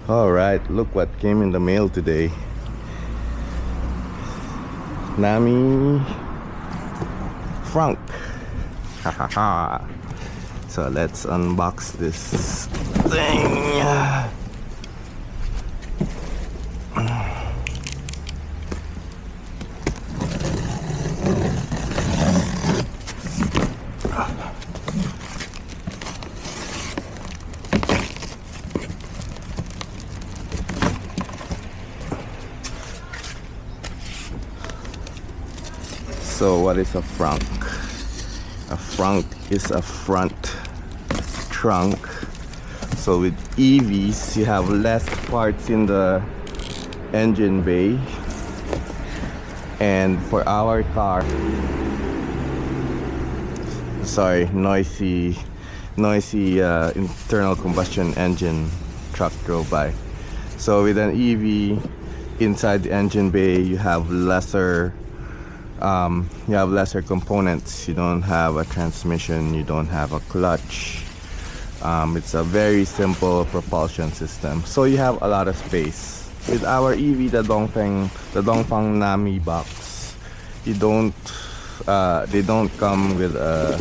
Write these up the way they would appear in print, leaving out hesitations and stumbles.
Alright, look what came in the mail today. Nammi Frunk. Hahaha. So let's unbox this thing. So what is a frunk? A frunk is a front trunk. So with EVs, you have less parts in the engine bay. And for our car, sorry, noisy internal combustion engine truck drove by. So with an EV, inside the engine bay, you have lesser components. You don't have a transmission, you don't have a clutch. It's a very simple propulsion system, so you have a lot of space. With our EV, the Dongfeng Nammi box, they don't come with a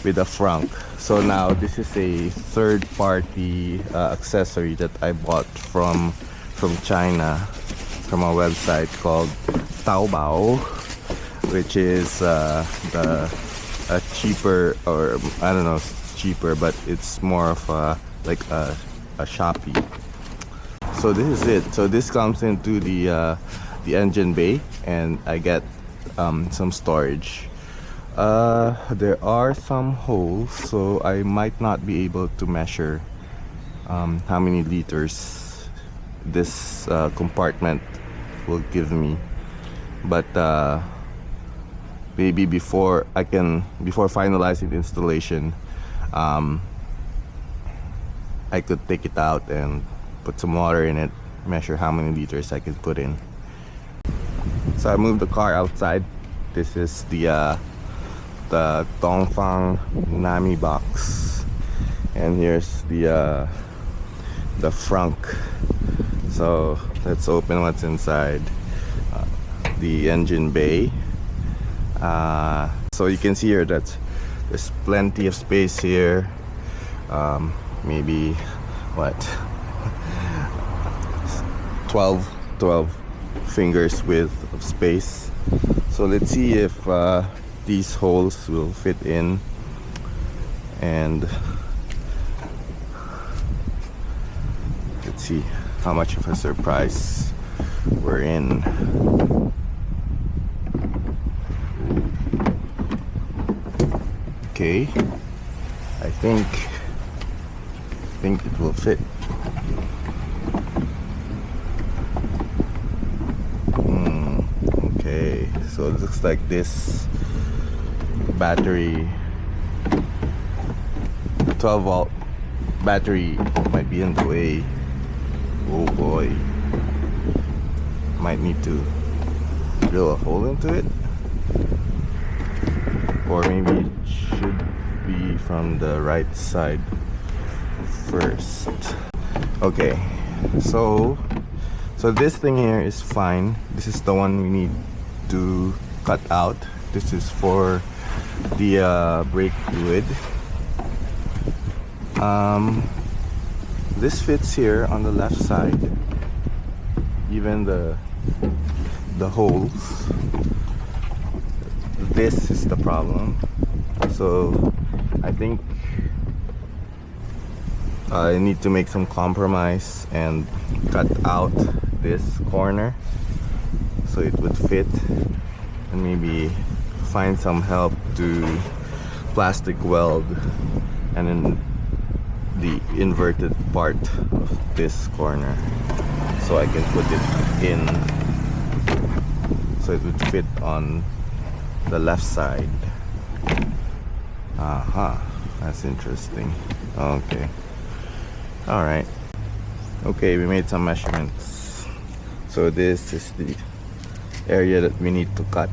frunk. So now this is a third-party accessory that I bought from China, from a website called Taobao, which is a cheaper, or I don't know if it's cheaper, but it's more of a Shopee. So this is it. So this comes into the engine bay, and I get some storage. There are some holes, so I might not be able to measure how many liters this compartment will give me. But maybe before finalizing the installation, I could take it out and put some water in it, measure how many liters I can put in. So I moved the car outside. This is the Dongfeng Nammi box, and here's the frunk. So let's open what's inside the engine bay. So you can see here that there's plenty of space here. Maybe what, 12 fingers width of space. So let's see if these holes will fit in, and let's see how much of a surprise we're in. Okay, I think it will fit. Okay, so it looks like this battery, 12-volt battery, might be in the way. Oh boy, might need to drill a hole into it, or maybe it should be from the right side first. Okay, so this thing here is fine. This is the one we need to cut out. This is for the brake fluid. This fits here on the left side, even the holes. This is the problem. So I think I need to make some compromise and cut out this corner so it would fit, and maybe find some help to plastic weld and then the inverted part of this corner, so I can put it in so it would fit on the left side. Aha, that's interesting. Okay, all right. Okay, we made some measurements. So this is the area that we need to cut,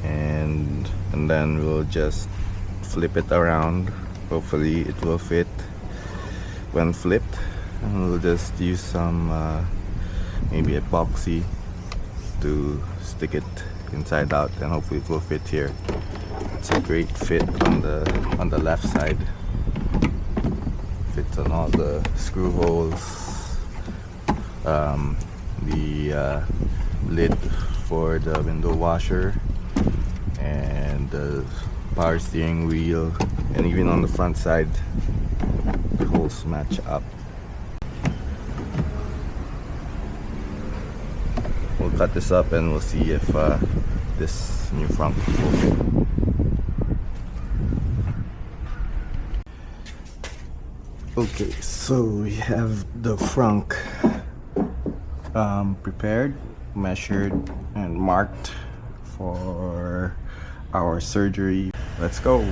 and then we'll just flip it around. Hopefully it will fit. when flipped, and we'll just use some maybe epoxy to stick it inside out, and hopefully it will fit here. It's a great fit on the left side. Fits on all the screw holes. The lid for the window washer, and the power steering wheel, and even on the front side the holes match up. We'll cut this up and we'll see if this new frunk will fit. Okay, so we have the frunk prepared, measured, and marked for our surgery. Let's go.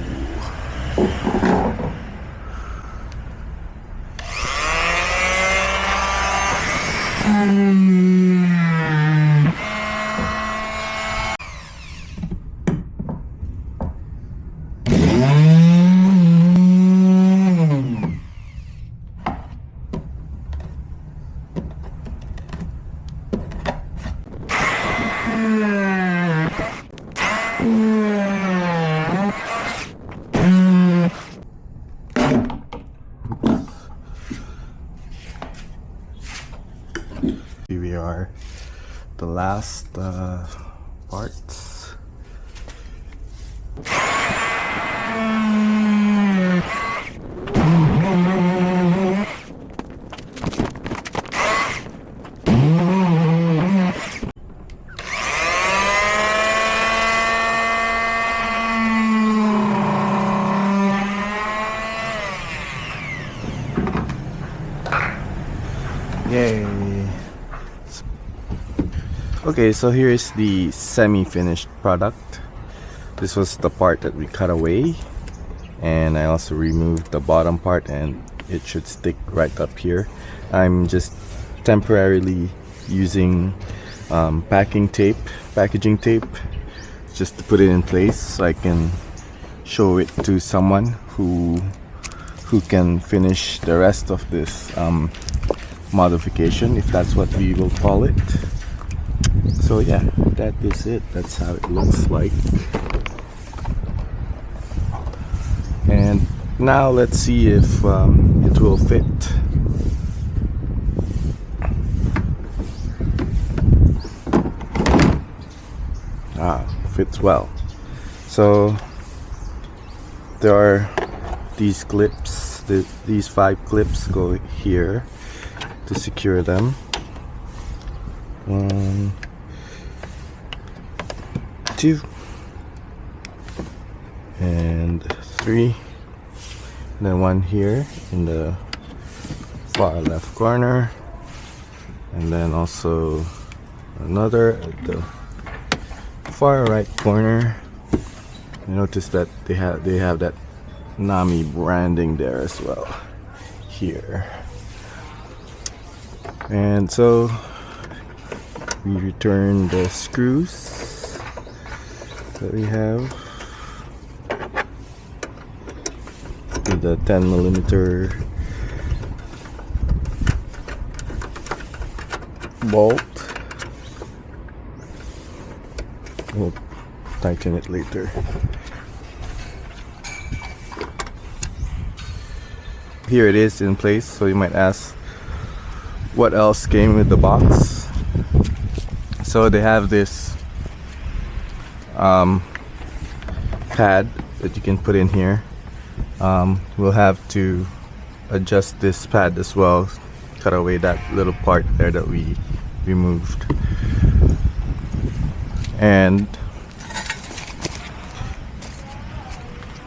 Here we are, the last parts. Yay! Okay, so here is the semi-finished product. This was the part that we cut away, and I also removed the bottom part, and it should stick right up here. I'm just temporarily using packaging tape, just to put it in place so I can show it to someone who can finish the rest of this modification, if that's what we will call it. So yeah, that is it. That's how it looks like. And now let's see if it will fit. Fits well. So there are these clips. These 5 clips go here to secure them. 1, 2, and 3, and then one here in the far left corner, and then also another at the far right corner. I noticed that they have that Nammi branding there as well here. And so we return the screws that we have with the 10mm bolt. We'll tighten it later. Here it is in place. So you might ask, what else came with the box? So they have this pad that you can put in here. We'll have to adjust this pad as well, cut away that little part there that we removed. And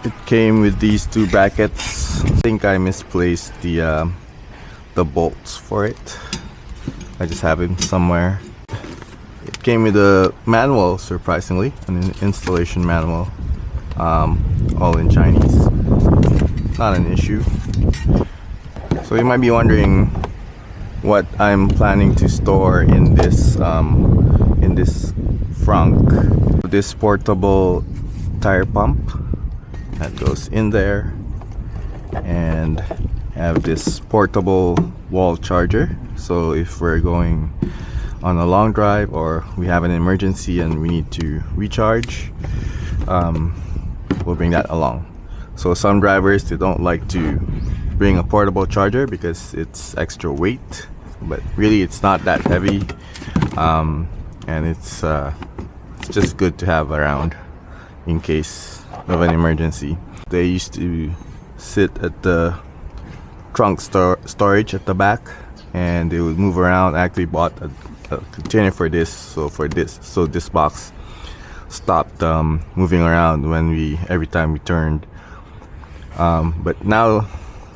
it came with these 2 brackets. I think I misplaced the bolts for it. I just have it somewhere. It came with a manual, surprisingly, an installation manual, all in Chinese. Not an issue. So you might be wondering what I'm planning to store in this Frunk. This portable tire pump that goes in there, and have this portable wall charger, so if we're going on a long drive or we have an emergency and we need to recharge, we'll bring that along. So some drivers, they don't like to bring a portable charger because it's extra weight, but really it's not that heavy, and it's just good to have around in case of an emergency. They used to sit at the trunk storage at the back, and they would move around. I actually bought a container for this, so this box stopped moving around every time we turned. But now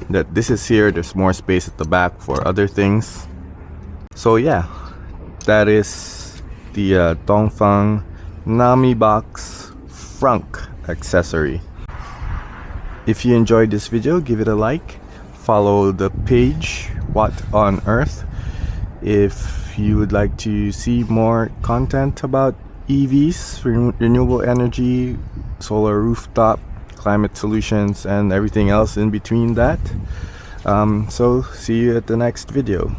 that this is here, there's more space at the back for other things. So yeah, that is the Dongfeng Nammi box Frunk accessory. If you enjoyed this video, give it a like, follow the page What on Earth if you would like to see more content about EVs, renewable energy, solar rooftop, climate solutions, and everything else in between that. So see you at the next video.